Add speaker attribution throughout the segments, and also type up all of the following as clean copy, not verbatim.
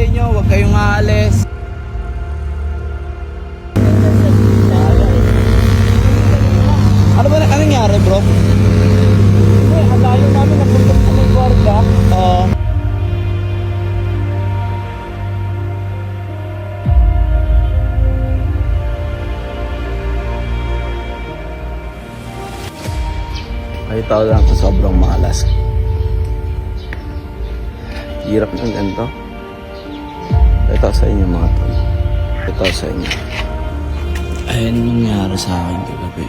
Speaker 1: birthday nyo, huwag kayong aalis. Ano ba anong nangyari, bro?
Speaker 2: Ang layo namin, napunta sa may gwarda.
Speaker 1: Oo. Ay, tao lang sa sobrang malas. Hirap ng ganito. Ito sa inyo mga tol. Ito sa inyo. Ayun nangyari sa akin kagabi.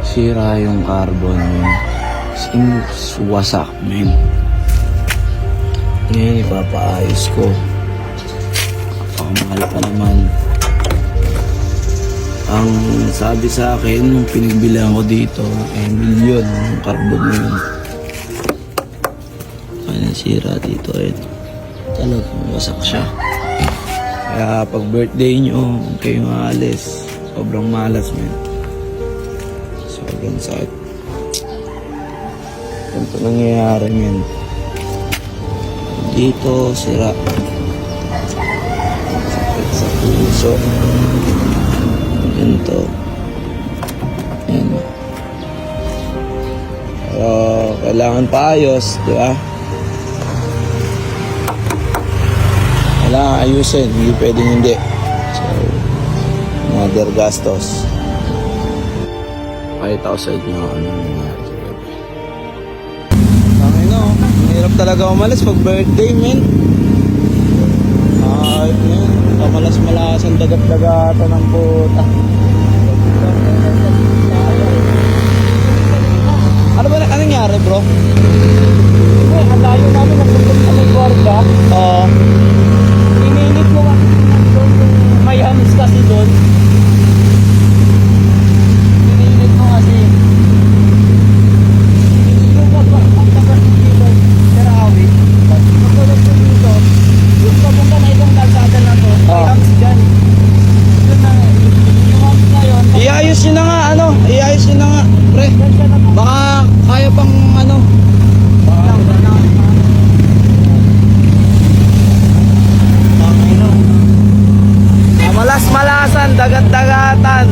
Speaker 1: Sira yung carbon yun. Wasak, men. Ngayon ipapaayos ko. Pakamahal pa naman. Ang sabi sa akin nung pinagbilang ko dito milyon yung carbon na yun. Kaya nasira dito talagang wasak siya. Kaya pag birthday nyo huwag kayong aalis. Sobrang malas, men. Sobrang sakit. Ganito nangyayari, men. Dito sira. Sakit sa puso. Ganito. Yan. Pero kailangan paayos, di ba? Kailangan ayusin, hindi pwedeng hindi. So, another gastos. Pakita ko sa inyo ano nangyari sa gabi. Tangin na, mahirap talaga umalis pag birthday, men. Ay, men. Kamalas-malas ang dagat-dagatan ng puta. Ano ba anong nangyari, bro?
Speaker 2: Ang layo namin, napunta sa may gwarda.
Speaker 1: Oo.
Speaker 2: Ininit mo kasi doon, may hams kasi doon. Ininit mo kasi. Yung pagkakas dito, Sarawi. Pagkakas dito, yung papunta na itong kalsada na to, may hams dyan. Yun na, yung hams na yun.
Speaker 1: Iayos nyo na nga, iayos nyo na nga, pre.
Speaker 2: Dyan siya na to.
Speaker 1: Baka kaya pang Malas-malasan, dagat-dagatan.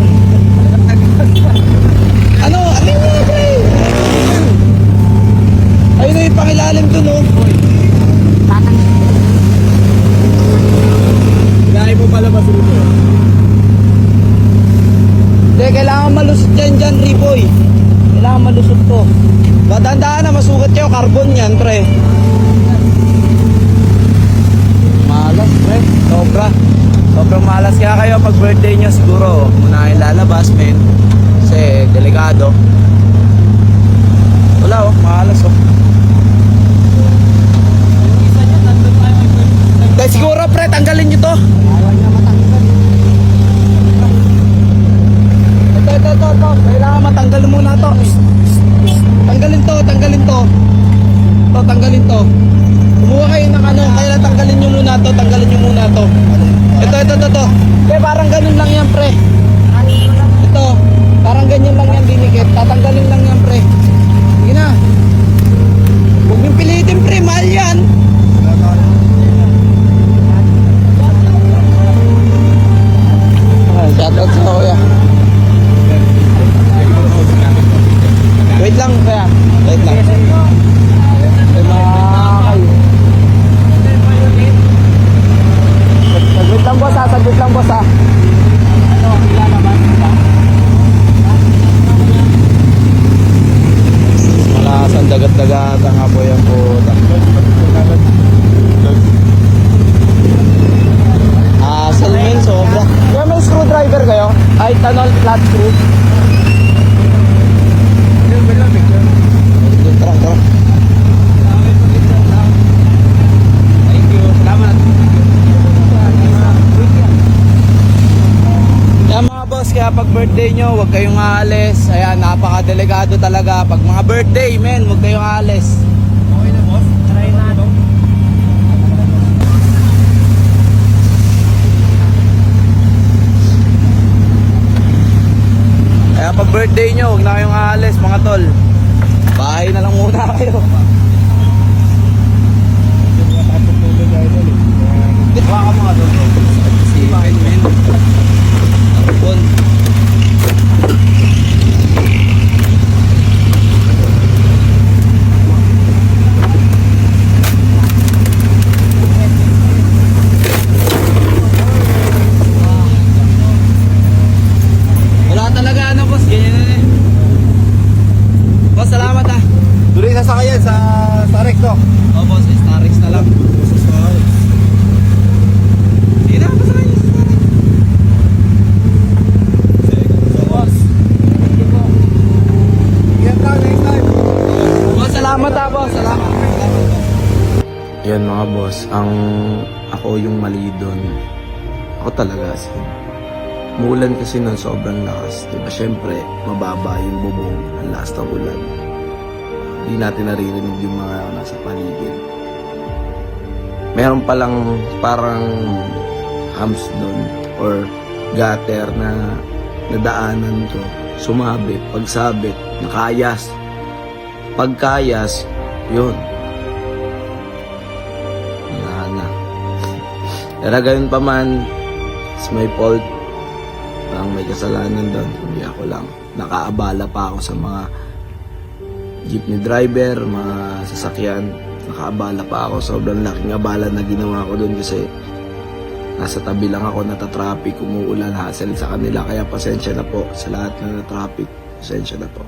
Speaker 1: Ano mo, pre? Ayun na yung pangilalim dun, oh. Kailangan mo palabas rito. Hindi, kailangan malusot dyan, Riboy. Kailangan malusot to. Batandaan na, masugat kayo, carbon yan, pre. Malas, pre. Sobrang malas. Kaya kayo pag birthday nyo siguro muna kayo lalabas, men. Kasi delikado. Wala, malas,
Speaker 2: Isa dyan, nandun tayo may birthday.
Speaker 1: Dahil siguro, pre, tanggalin nyo to.
Speaker 2: Ayaw niya matanggal.
Speaker 1: Ito. Kailangan matanggal muna to. Tanggalin to. Tanggalin to. Kumuha kayo ng kailangan tanggalin nyo muna to. Ito. Pre, parang ganun lang yan, pre. Ito, parang ganyan lang yan, dinikit. Tatanggalin lang yan, pre. Sige na. Huwag yung pilitin, pre. Mahal yan. Shoutout sa kuya. Wait lang, kuya. Wait lang. Saglit lang, boss, ha. Malakas ang dagat-dagatan nga po yan, puta. Salmin, sobra. Kaya may screwdriver kayo? Ay, tunnel flat screw. Tara.
Speaker 2: Thank you. Salamat.
Speaker 1: Kaya pag birthday nyo, huwag kayong aalis. Ayan, napaka-delikado talaga. Pag mga birthday, men, huwag kayong aalis.
Speaker 2: Okay na, boss? Try natin.
Speaker 1: Kaya pag birthday nyo, huwag na kayong aalis, mga tol. Bahay na lang muna kayo.
Speaker 2: Hawakan mo nga doon.
Speaker 1: Si men. Tapon. Wala talaga ano boss, ganyan na eh. Boss, salamat ah.
Speaker 2: Tuloy na sa kayan sa recto.
Speaker 1: Oh boss, Starix na lang. Sige na, basta kayo.
Speaker 2: Yan lang, next time.
Speaker 1: Boss, salamat ah boss. Salamat.
Speaker 3: Yan mga boss, ako yung mali doon. Ako talaga kasi. Muulan kasi nun sobrang lakas. Diba syempre, mababa yung bubong. Ang lakas ng ulan. Hindi natin naririnig yung mga nasa paligid. Meron palang parang humps doon or gutter na nadaanan ko. Sumabit, pagsabit, nakayas. Pagkayas, yun. Na. Pero ganun pa man, it's my fault. Parang may kasalanan doon. Hindi ako lang. Nakaabala pa ako sa mga jeepney driver, mga sasakyan. Nakaabala pa ako. Sobrang laking abala na ginawa ko doon kasi nasa tabi lang ako, natatraffic, umuulan, hassle sa kanila. Kaya pasensya na po sa lahat na natraffic. Pasensya na po.